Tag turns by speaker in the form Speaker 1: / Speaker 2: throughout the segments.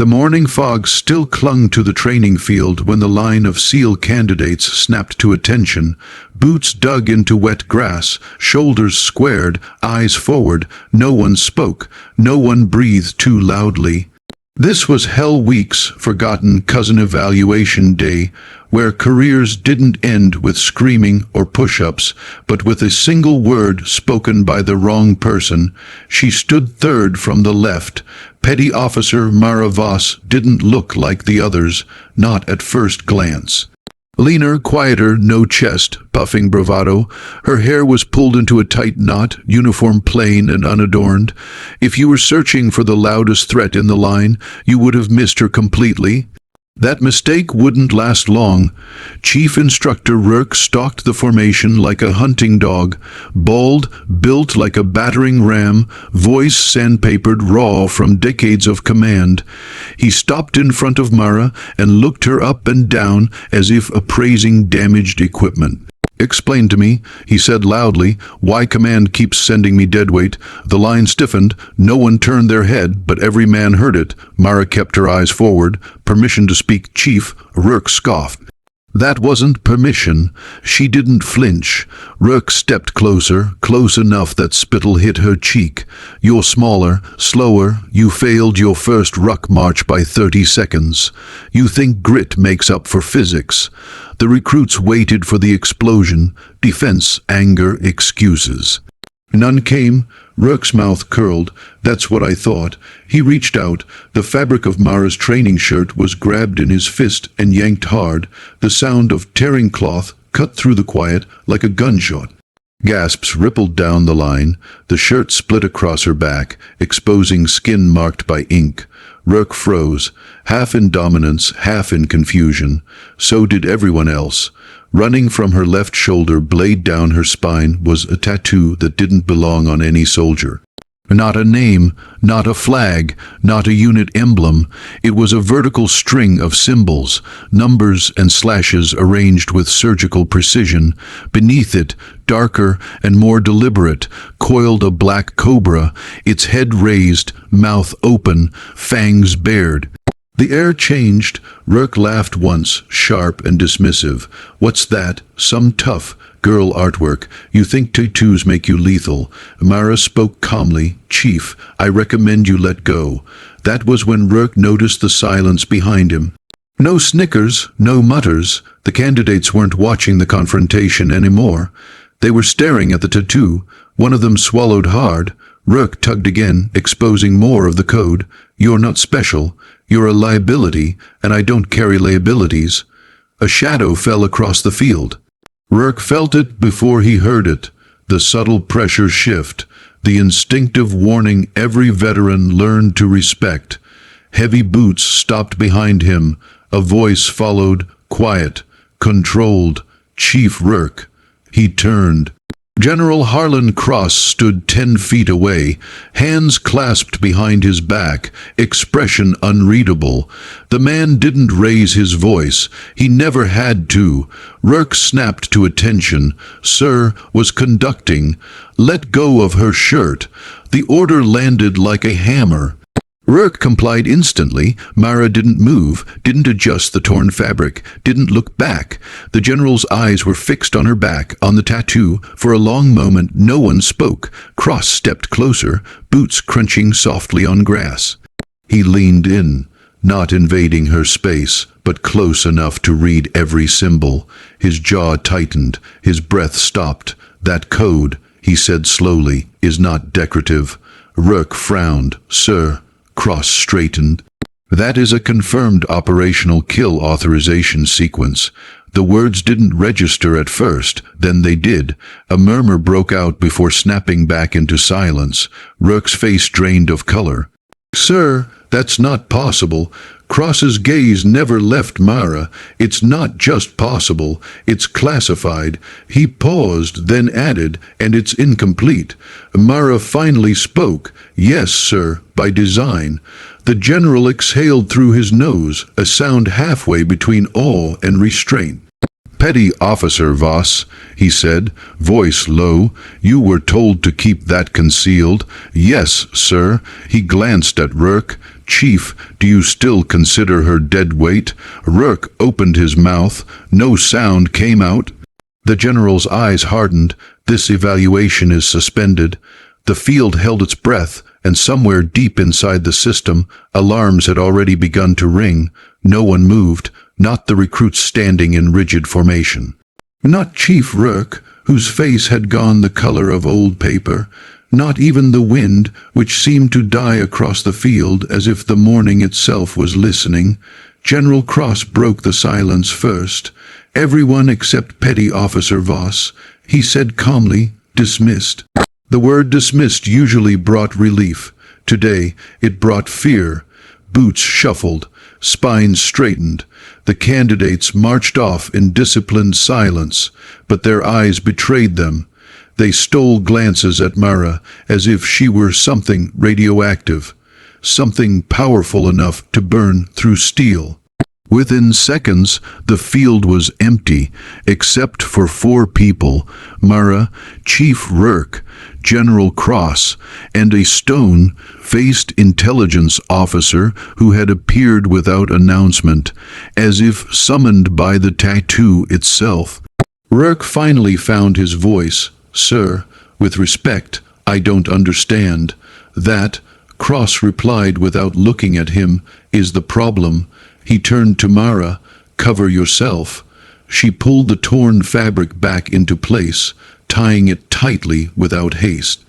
Speaker 1: The morning fog still clung to the training field when the line of SEAL candidates snapped to attention, boots dug into wet grass, shoulders squared, eyes forward. No one spoke, no one breathed too loudly. This was Hell Week's forgotten cousin evaluation day, where careers didn't end with screaming or push-ups, but with a single word spoken by the wrong person. She stood third from the left. Petty Officer Mara Voss didn't look like the others, not at first glance. Leaner, quieter, no chest, puffing bravado. Her hair was pulled into a tight knot, uniform plain and unadorned. If you were searching for the loudest threat in the line, you would have missed her completely. That mistake wouldn't last long. Chief Instructor Rourke stalked the formation like a hunting dog, bald, built like a battering ram, voice sandpapered raw from decades of command. He stopped in front of Mara and looked her up and down as if appraising damaged equipment. "Explain to me," he said loudly, "why command keeps sending me deadweight." The line stiffened. No one turned their head, but every man heard it. Mara kept her eyes forward. "Permission to speak, Chief," Rourke scoffed. That wasn't permission. She didn't flinch. Rourke stepped closer, close enough that spittle hit her cheek. "You're smaller, slower. You failed your first ruck march by 30 seconds. You think grit makes up for physics." The recruits waited for the explosion. Defense, anger, excuses. None came. Rourke's mouth curled. "That's what I thought." He reached out. The fabric of Mara's training shirt was grabbed in his fist and yanked hard. The sound of tearing cloth cut through the quiet like a gunshot. Gasps rippled down the line. The shirt split across her back, exposing skin marked by ink. Rourke froze, half in dominance, half in confusion. So did everyone else. Running from her left shoulder, blade down her spine, was a tattoo that didn't belong on any soldier. Not a name, not a flag, not a unit emblem. It was a vertical string of symbols, numbers and slashes arranged with surgical precision. Beneath it, darker and more deliberate, coiled a black cobra, its head raised, mouth open, fangs bared. The air changed. Rourke laughed once, sharp and dismissive. "What's that? Some tough girl artwork. You think tattoos make you lethal." Mara spoke calmly. "Chief, I recommend you let go." That was when Rourke noticed the silence behind him. No snickers, no mutters. The candidates weren't watching the confrontation anymore. They were staring at the tattoo. One of them swallowed hard. Rourke tugged again, exposing more of the code. "You're not special. You're a liability, and I don't carry liabilities." A shadow fell across the field. Rourke felt it before he heard it. The subtle pressure shift, the instinctive warning every veteran learned to respect. Heavy boots stopped behind him. A voice followed, quiet, controlled. "Chief Rourke." He turned. General Harlan Cross stood 10 feet away, hands clasped behind his back, expression unreadable. The man didn't raise his voice. He never had to. Rourke snapped to attention. "Sir," was conducting. "Let go of her shirt." The order landed like a hammer. Rourke complied instantly. Mara didn't move, didn't adjust the torn fabric, didn't look back. The general's eyes were fixed on her back, on the tattoo. For a long moment, no one spoke. Cross stepped closer, boots crunching softly on grass. He leaned in, not invading her space, but close enough to read every symbol. His jaw tightened, his breath stopped. "That code," he said slowly, "is not decorative." Rourke frowned. "Sir." Cross straightened. "That is a confirmed operational kill authorization sequence." The words didn't register at first, then they did. A murmur broke out before snapping back into silence. Rourke's face drained of color. "Sir, that's not possible." Cross's gaze never left Mara. "It's not just possible, it's classified." He paused, then added, "and it's incomplete." Mara finally spoke. "Yes, sir, by design." The general exhaled through his nose, a sound halfway between awe and restraint. "Petty Officer Voss," he said, voice low, "you were told to keep that concealed." "Yes, sir." He glanced at Rourke. Chief, do you still consider her deadweight? Rourke opened his mouth. No sound came out. The general's eyes hardened. This evaluation is suspended. The field held its breath, and somewhere deep inside the system, alarms had already begun to ring. No one moved, not the recruits standing in rigid formation. Not Chief Rourke, whose face had gone the color of old paper. Not even the wind, which seemed to die across the field as if the morning itself was listening. General Cross broke the silence first. Everyone except Petty Officer Voss. He said calmly, "Dismissed." The word dismissed usually brought relief. Today, it brought fear. Boots shuffled, spines straightened. The candidates marched off in disciplined silence, but their eyes betrayed them. They stole glances at Mara as if she were something radioactive, something powerful enough to burn through steel. Within seconds, the field was empty, except for 4 people: Mara, Chief Rourke, General Cross, and a stone-faced intelligence officer who had appeared without announcement, as if summoned by the tattoo itself. Rourke finally found his voice. "Sir, with respect, I don't understand." "That," Cross replied without looking at him, "is the problem." He turned to Mara. "Cover yourself." She pulled the torn fabric back into place, tying it tightly without haste.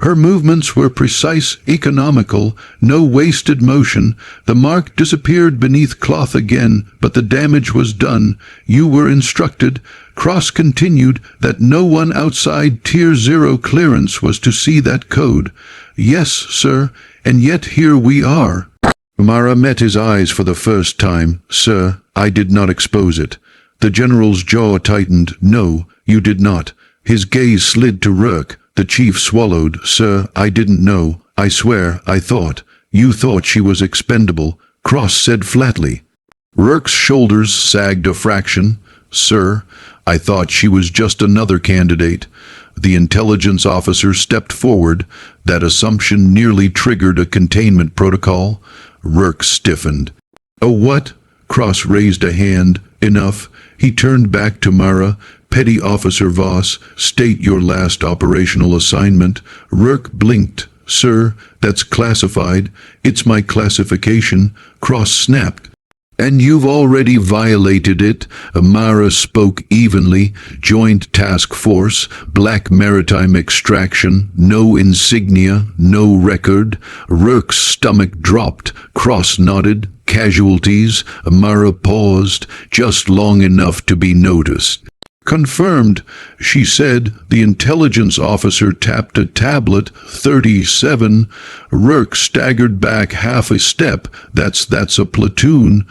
Speaker 1: Her movements were precise, economical, no wasted motion. The mark disappeared beneath cloth again, but the damage was done. "You were instructed," Cross continued, "that no one outside Tier 0 clearance was to see that code." "Yes, sir, and yet here we are." Mara met his eyes for the first time. "Sir, I did not expose it." The general's jaw tightened. "No, you did not." His gaze slid to Rourke. The chief swallowed. "Sir, I didn't know. I swear, I thought." "You thought she was expendable," Cross said flatly. Rourke's shoulders sagged a fraction. "Sir, I thought she was just another candidate." The intelligence officer stepped forward. That assumption nearly triggered a containment protocol. Rourke stiffened. "Oh, what?" Cross raised a hand. "Enough." He turned back to Mara. "Petty Officer Voss, state your last operational assignment." Rourke blinked. "Sir, that's classified." "It's my classification," Cross snapped. "And you've already violated it." Mara spoke evenly. "Joint Task Force, Black Maritime Extraction, no insignia, no record." Rourke's stomach dropped. Cross nodded. "Casualties." Mara paused, just long enough to be noticed. "Confirmed," she said. The intelligence officer tapped a tablet. 37. Rourke staggered back half a step. That's a platoon."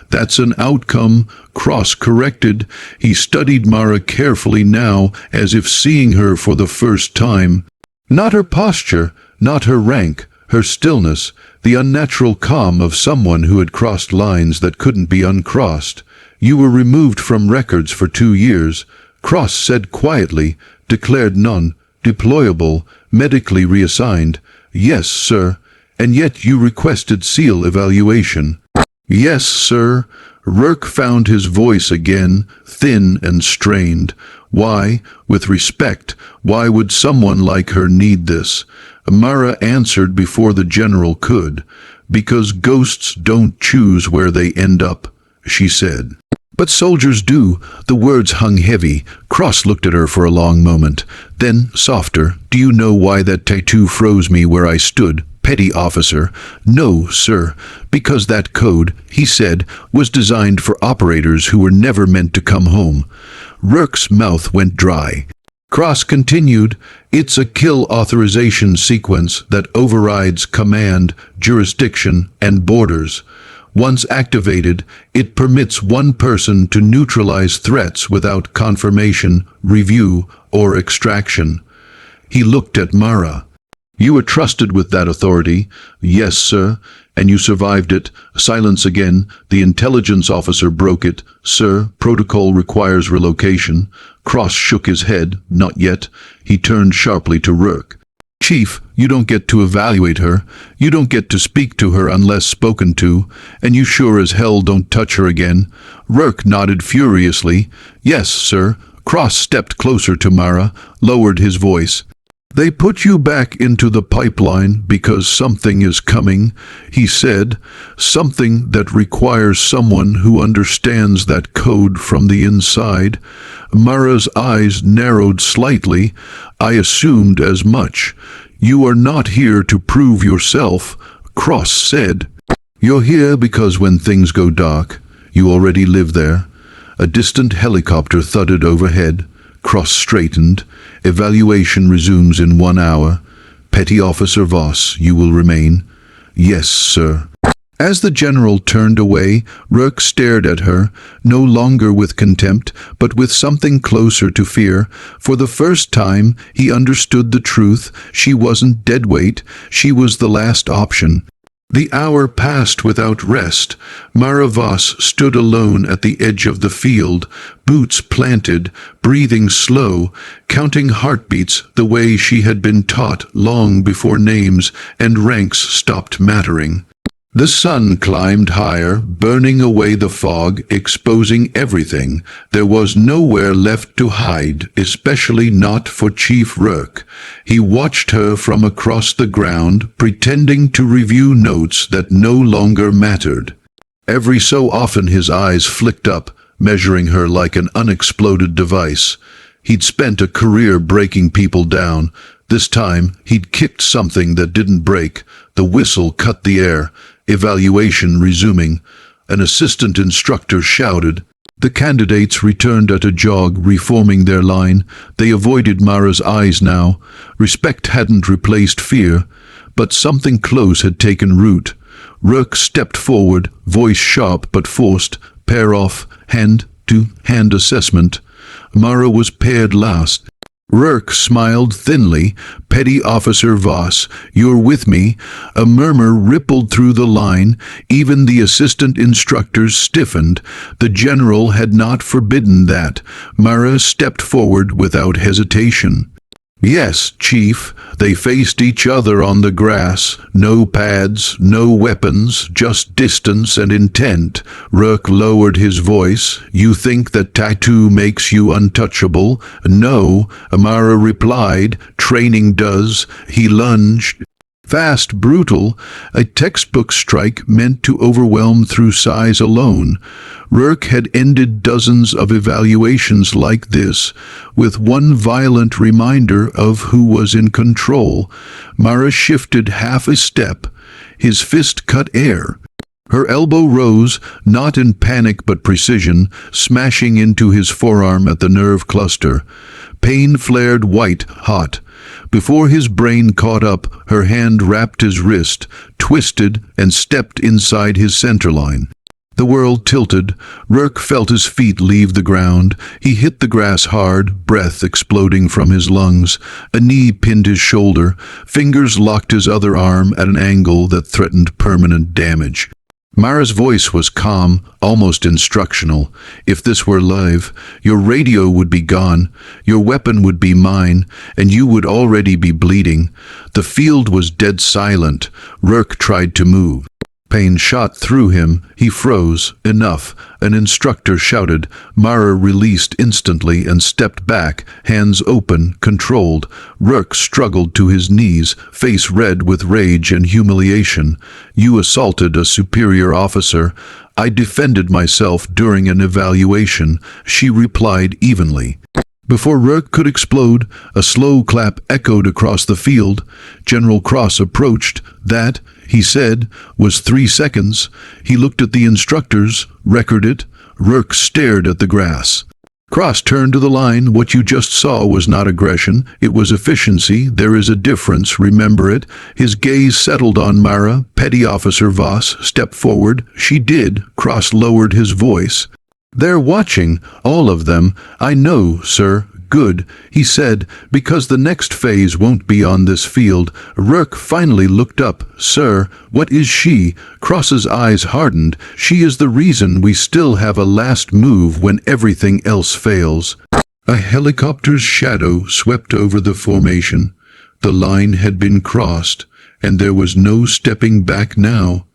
Speaker 1: "That's an outcome," Cross corrected. He studied Mara carefully now, as if seeing her for the first time. Not her posture, not her rank, her stillness, the unnatural calm of someone who had crossed lines that couldn't be uncrossed. "You were removed from records for 2 years," Cross said quietly. "Declared non-deployable, medically reassigned." "Yes, sir." "And yet you requested SEAL evaluation." "Yes, sir." Rourke found his voice again, thin and strained. "Why? With respect, why would someone like her need this?" Mara answered before the general could. "Because ghosts don't choose where they end up," she said. "But soldiers do." The words hung heavy. Cross looked at her for a long moment. Then, softer, "Do you know why that tattoo froze me where I stood, Petty Officer?" "No, sir." "Because that code," he said, "was designed for operators who were never meant to come home." Rourke's mouth went dry. Cross continued, "It's a kill authorization sequence that overrides command, jurisdiction, and borders. Once activated, it permits one person to neutralize threats without confirmation, review, or extraction." He looked at Mara. "You were trusted with that authority." "Yes, sir." "And you survived it." Silence again. The intelligence officer broke it. "Sir, protocol requires relocation." Cross shook his head. "Not yet." He turned sharply to Rourke. Chief, you don't get to evaluate her. You don't get to speak to her unless spoken to, and you sure as hell don't touch her again. Rourke nodded furiously. Yes, sir. Cross stepped closer to Mara, lowered his voice. They put you back into the pipeline because something is coming, he said. Something that requires someone who understands that code from the inside. Mara's eyes narrowed slightly. I assumed as much. You are not here to prove yourself, Cross said. You're here because when things go dark, you already live there. A distant helicopter thudded overhead. Cross straightened. Evaluation resumes in 1 hour. Petty Officer Voss, you will remain. Yes, sir. As the general turned away, Rourke stared at her, no longer with contempt, but with something closer to fear. For the first time, he understood the truth. She wasn't deadweight. She was the last option. The hour passed without rest. Mara Voss stood alone at the edge of the field, boots planted, breathing slow, counting heartbeats the way she had been taught long before names and ranks stopped mattering. The sun climbed higher, burning away the fog, exposing everything. There was nowhere left to hide, especially not for Chief Rourke. He watched her from across the ground, pretending to review notes that no longer mattered. Every so often his eyes flicked up, measuring her like an unexploded device. He'd spent a career breaking people down. This time, he'd kicked something that didn't break. The whistle cut the air. Evaluation resuming. An assistant instructor shouted. The candidates returned at a jog, reforming their line. They avoided Mara's eyes now. Respect hadn't replaced fear, but something close had taken root. Rourke stepped forward, voice sharp but forced. Pair off, hand-to-hand assessment. Mara was paired last. Rourke smiled thinly. Petty Officer Voss, you're with me. A murmur rippled through the line. Even the assistant instructors stiffened. The general had not forbidden that. Mara stepped forward without hesitation. Yes, Chief. They faced each other on the grass. No pads, no weapons, just distance and intent. Rourke lowered his voice. You think that tattoo makes you untouchable? No, Amara replied. Training does. He lunged. Fast, brutal, a textbook strike meant to overwhelm through size alone. Rourke had ended dozens of evaluations like this, with one violent reminder of who was in control. Mara shifted half a step. His fist cut air. Her elbow rose, not in panic but precision, smashing into his forearm at the nerve cluster. Pain flared white-hot. Before his brain caught up, her hand wrapped his wrist, twisted, and stepped inside his centerline. The world tilted. Rourke felt his feet leave the ground. He hit the grass hard, breath exploding from his lungs. A knee pinned his shoulder. Fingers locked his other arm at an angle that threatened permanent damage. Mara's voice was calm, almost instructional. If this were live, your radio would be gone, your weapon would be mine, and you would already be bleeding. The field was dead silent. Rourke tried to move. Pain shot through him. He froze. Enough. An instructor shouted. Mara released instantly and stepped back, hands open, controlled. Rourke struggled to his knees, face red with rage and humiliation. You assaulted a superior officer. I defended myself during an evaluation, she replied evenly. Before Rourke could explode, a slow clap echoed across the field. General Cross approached. That, he said, was 3 seconds. He looked at the instructors, recorded it. Rourke stared at the grass. Cross turned to the line. What you just saw was not aggression. It was efficiency. There is a difference, remember it. His gaze settled on Mara. Petty Officer Voss stepped forward. She did. Cross lowered his voice. They're watching, all of them. I know, sir. Good, he said, because the next phase won't be on this field. Rourke finally looked up. Sir, what is she? Cross's eyes hardened. She is the reason we still have a last move when everything else fails. A helicopter's shadow swept over the formation. The line had been crossed, and there was no stepping back now.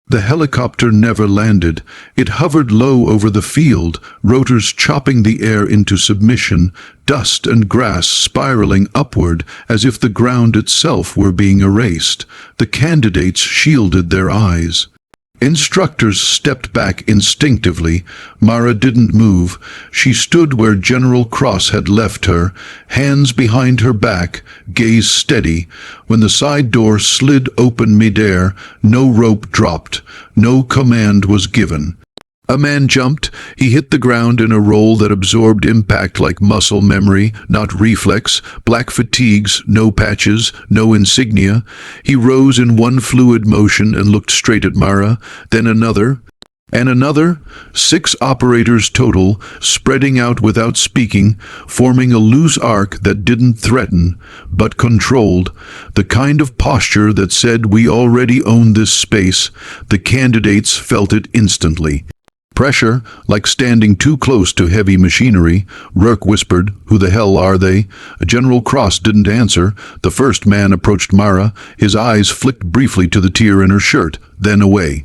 Speaker 1: The helicopter never landed. It hovered low over the field, rotors chopping the air into submission, dust and grass spiraling upward as if the ground itself were being erased. The candidates shielded their eyes. Instructors stepped back instinctively. Mara didn't move. She stood where General Cross had left her, hands behind her back, gaze steady. When the side door slid open midair, no rope dropped, no command was given. A man jumped. He hit the ground in a roll that absorbed impact like muscle memory, not reflex. Black fatigues, no patches, no insignia. He rose in one fluid motion and looked straight at Mara, then another, and another. 6 operators total, spreading out without speaking, forming a loose arc that didn't threaten, but controlled. The kind of posture that said, "We already own this space." The candidates felt it instantly. Pressure, like standing too close to heavy machinery. Rourke whispered, "Who the hell are they?" General Cross didn't answer. The first man approached Mara. His eyes flicked briefly to the tear in her shirt, then away.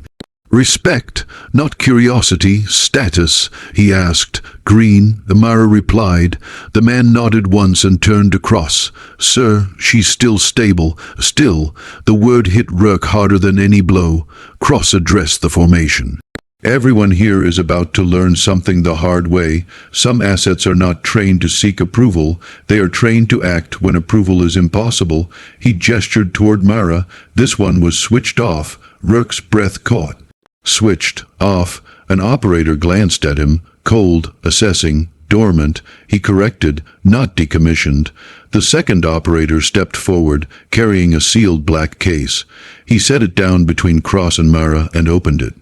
Speaker 1: "Respect, not curiosity, status," he asked. "Green," Mara replied. The man nodded once and turned to Cross. "Sir, she's still stable." "Still." The word hit Rourke harder than any blow. Cross addressed the formation. "Everyone here is about to learn something the hard way. Some assets are not trained to seek approval. They are trained to act when approval is impossible." He gestured toward Mara. This one was switched off. Rourke's breath caught. Switched off. An operator glanced at him, cold, assessing, dormant. He corrected, not decommissioned. The second operator stepped forward, carrying a sealed black case. He set it down between Cross and Mara and opened it.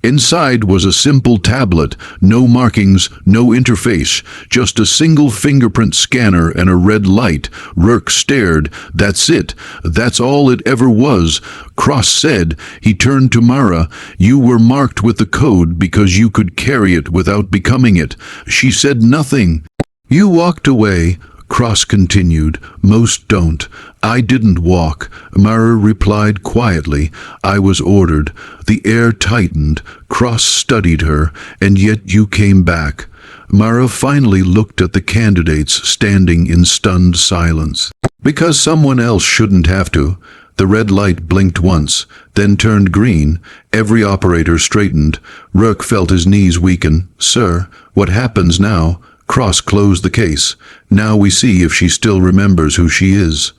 Speaker 1: Inside was a simple tablet, no markings, no interface, just a single fingerprint scanner and a red light. Rourke stared. "That's it. That's all it ever was." Cross said. He turned to Mara. "You were marked with the code because you could carry it without becoming it." She said nothing. "You walked away." Cross continued. "Most don't." "I didn't walk," Mara replied quietly. "I was ordered." The air tightened. Cross studied her. "And yet you came back." Mara finally looked at the candidates standing in stunned silence. "Because someone else shouldn't have to." The red light blinked once, then turned green. Every operator straightened. Rourke felt his knees weaken. "Sir, what happens now?" Cross closed the case. "Now we see if she still remembers who she is."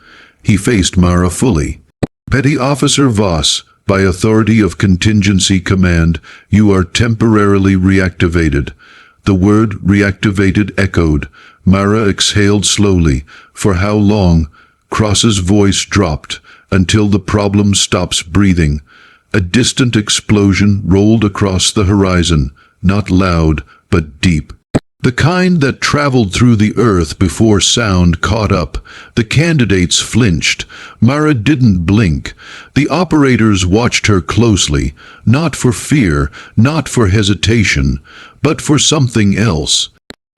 Speaker 1: He faced Mara fully. "Petty Officer Voss, by authority of Contingency Command, you are temporarily reactivated." The word reactivated echoed. Mara exhaled slowly. "For how long?" Cross's voice dropped. "Until the problem stops breathing." A distant explosion rolled across the horizon, not loud, but deep. The kind that traveled through the earth before sound caught up. The candidates flinched. Mara didn't blink. The operators watched her closely, not for fear, not for hesitation, but for something else.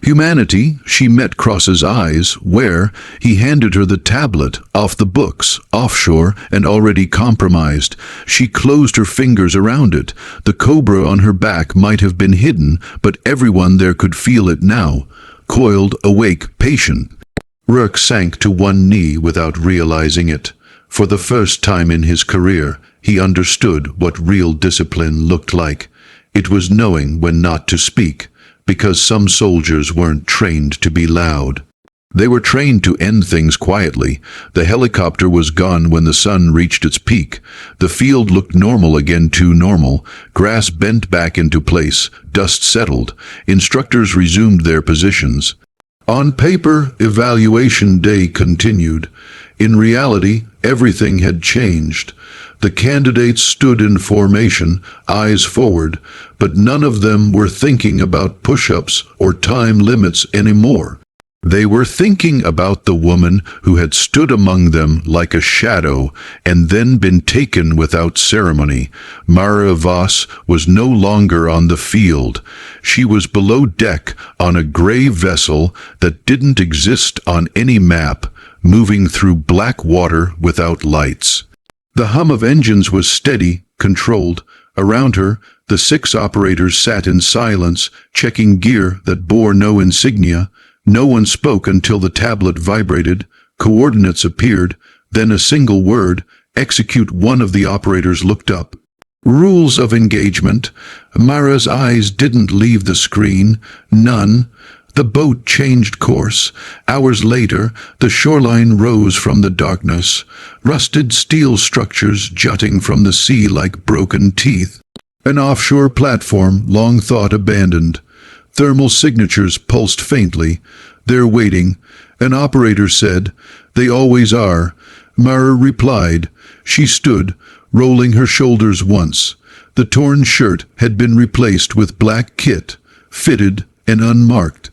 Speaker 1: Humanity. She met Cross's eyes, where he handed her the tablet, off the books, offshore, and already compromised. She closed her fingers around it. The cobra on her back might have been hidden, but everyone there could feel it now. Coiled, awake, patient. Rourke sank to one knee without realizing it. For the first time in his career, he understood what real discipline looked like. It was knowing when not to speak, because some soldiers weren't trained to be loud. They were trained to end things quietly. The helicopter was gone when the sun reached its peak. The field looked normal again, too normal. Grass bent back into place. Dust settled. Instructors resumed their positions. On paper, evaluation day continued. In reality, everything had changed. The candidates stood in formation, eyes forward, but none of them were thinking about push-ups or time limits anymore. They were thinking about the woman who had stood among them like a shadow and then been taken without ceremony. Mara Voss was no longer on the field. She was below deck on a gray vessel that didn't exist on any map. moving through black water without lights. The hum of engines was steady, controlled. Around her, the 6 operators sat in silence, checking gear that bore no insignia. No one spoke until the tablet vibrated, coordinates appeared, then a single word, execute. One of the operators looked up. Rules of engagement. Mara's eyes didn't leave the screen. None. The boat changed course. Hours later, the shoreline rose from the darkness, rusted steel structures jutting from the sea like broken teeth. An offshore platform, long thought abandoned. Thermal signatures pulsed faintly. They're waiting. An operator said, "They always are." Mara replied. She stood, rolling her shoulders once. The torn shirt had been replaced with black kit, fitted and unmarked.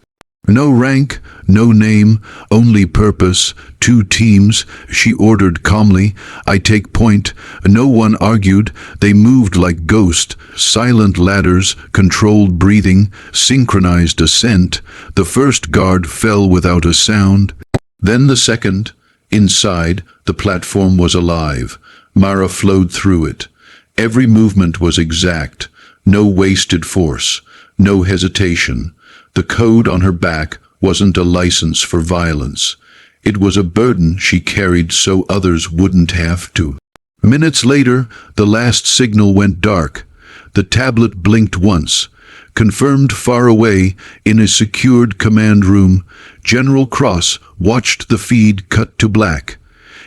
Speaker 1: No rank, no name, only purpose. 2 teams, she ordered calmly. I take point. No one argued. They moved like ghosts. Silent ladders, controlled breathing, synchronized ascent. The first guard fell without a sound. Then the second. Inside, the platform was alive. Mara flowed through it. Every movement was exact. No wasted force. No hesitation. The code on her back wasn't a license for violence. It was a burden she carried so others wouldn't have to. Minutes later, the last signal went dark. The tablet blinked once. Confirmed far away, in a secured command room, General Cross watched the feed cut to black.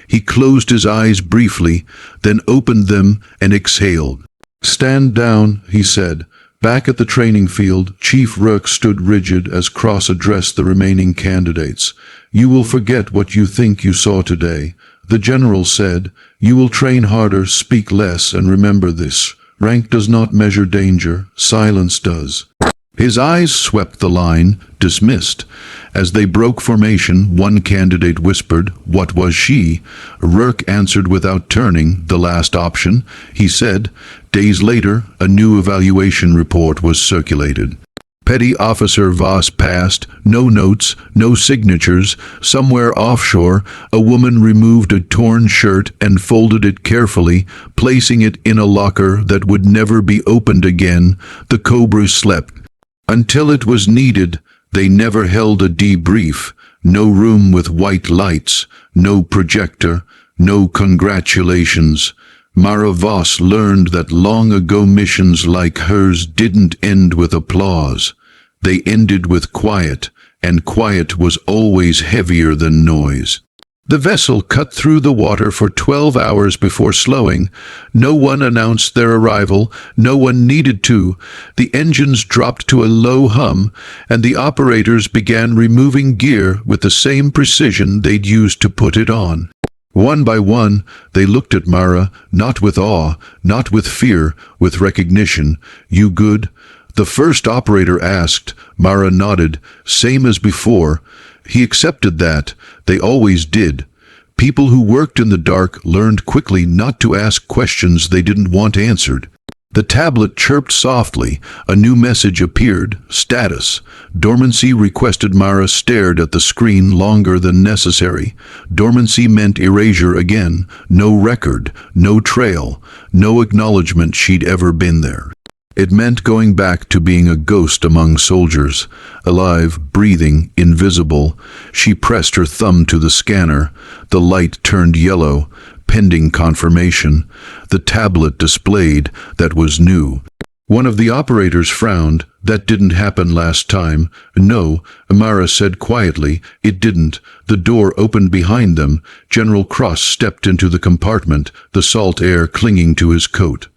Speaker 1: He closed his eyes briefly, then opened them and exhaled. "Stand down," he said. Back at the training field, Chief Rourke stood rigid as Cross addressed the remaining candidates. "You will forget what you think you saw today," the general said. "You will train harder, speak less, and remember this. Rank does not measure danger, silence does." His eyes swept the line, dismissed. As they broke formation, one candidate whispered, "What was she?" Rourke answered without turning, "The last option," he said. Days later, a new evaluation report was circulated. Petty Officer Voss passed, no notes, no signatures. Somewhere offshore, a woman removed a torn shirt and folded it carefully, placing it in a locker that would never be opened again. The Cobra slept. Until it was needed, they never held a debrief. No room with white lights, no projector, no congratulations. Mara Voss learned that long ago missions like hers didn't end with applause. They ended with quiet, and quiet was always heavier than noise. The vessel cut through the water for 12 hours before slowing. No one announced their arrival. No one needed to. The engines dropped to a low hum, and the operators began removing gear with the same precision they'd used to put it on. One by one, they looked at Mara, not with awe, not with fear, with recognition. "You good?" The first operator asked. Mara nodded. Same as before. He accepted that. They always did. People who worked in the dark learned quickly not to ask questions they didn't want answered. The tablet chirped softly. A new message appeared. Status. Dormancy requested. Mara stared at the screen longer than necessary. Dormancy meant erasure again. No record, no trail, no acknowledgement she'd ever been there. It meant going back to being a ghost among soldiers, alive, breathing, invisible. She pressed her thumb to the scanner. The light turned yellow. Pending confirmation. The tablet displayed that was new. One of the operators frowned. That didn't happen last time. No, Mara said quietly. It didn't. The door opened behind them. General Cross stepped into the compartment, the salt air clinging to his coat.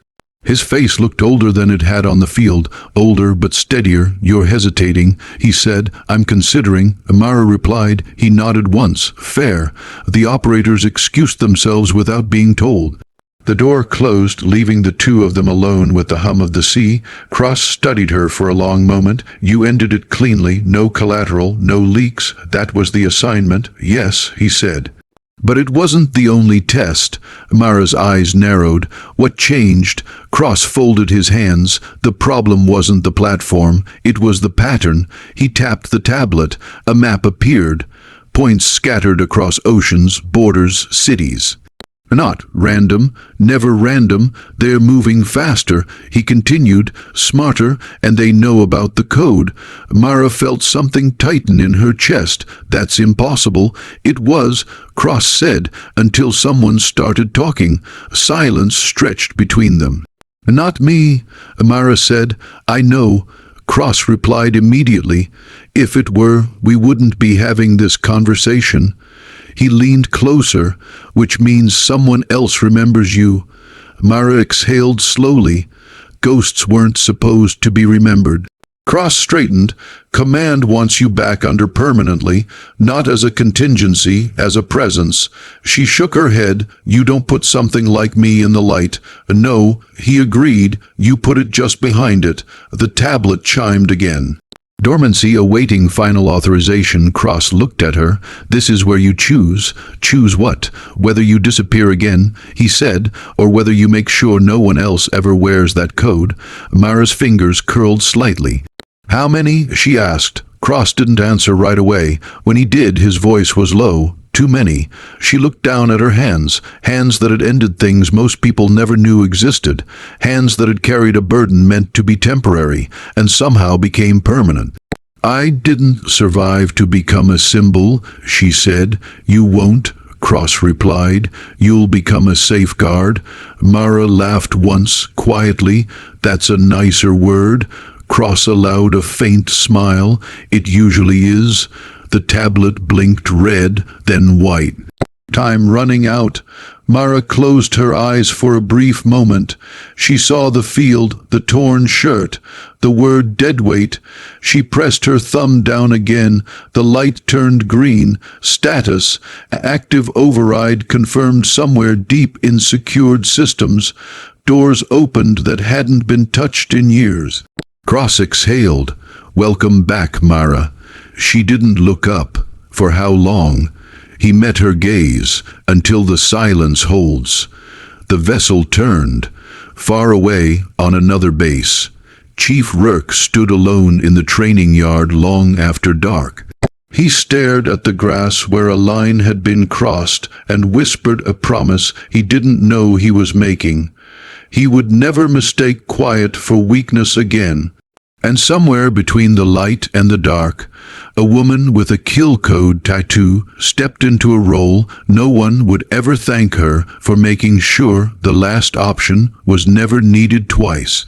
Speaker 1: His face looked older than it had on the field, older but steadier. "You're hesitating," he said. "I'm considering." Mara replied. He nodded once. "Fair." The operators excused themselves without being told. The door closed, leaving the two of them alone with the hum of the sea. Cross studied her for a long moment. "You ended it cleanly, no collateral, no leaks. That was the assignment." "Yes," he said. But it wasn't the only test. Mara's eyes narrowed. What changed? Cross folded his hands. The problem wasn't the platform. It was the pattern. He tapped the tablet. A map appeared. points scattered across oceans, borders, cities. Not random, never random, they're moving faster, he continued, smarter, and they know about the code. Mara felt something tighten in her chest. That's impossible. It was, Cross said, until someone started talking. Silence stretched between them. Not me, Mara said. I know. Cross replied immediately. If it were, we wouldn't be having this conversation. He leaned closer, which means someone else remembers you. Mara exhaled slowly. Ghosts weren't supposed to be remembered. Cross straightened. Command wants you back under permanently, not as a contingency, as a presence. She shook her head. You don't put something like me in the light. No, he agreed. You put it just behind it. The tablet chimed again. Dormancy awaiting final authorization. Cross looked at her. This is where you choose. Choose what? Whether you disappear again, he said, or whether you make sure no one else ever wears that code. Mara's fingers curled slightly. How many? She asked. Cross didn't answer right away. When he did, his voice was low. Too many. She looked down at her hands, hands that had ended things most people never knew existed, hands that had carried a burden meant to be temporary, and somehow became permanent. I didn't survive to become a symbol, she said. You won't, Cross replied. You'll become a safeguard. Mara laughed once, quietly. That's a nicer word. Cross allowed a faint smile. It usually is. The tablet blinked red, then white. Time running out. Mara closed her eyes for a brief moment. She saw the field, the torn shirt, the word Deadweight. She pressed her thumb down again. The light turned green. Status. Active override confirmed somewhere deep in secured systems. Doors opened that hadn't been touched in years. Cross exhaled. Welcome back, Mara. She didn't look up. For how long? He met her gaze, until the silence holds. The vessel turned. Far away, on another base, Chief Rourke stood alone in the training yard long after dark. He stared at the grass where a line had been crossed and whispered a promise he didn't know he was making. He would never mistake quiet for weakness again. And somewhere between the light and the dark, a woman with a kill code tattoo stepped into a role no one would ever thank her for making sure the last option was never needed twice.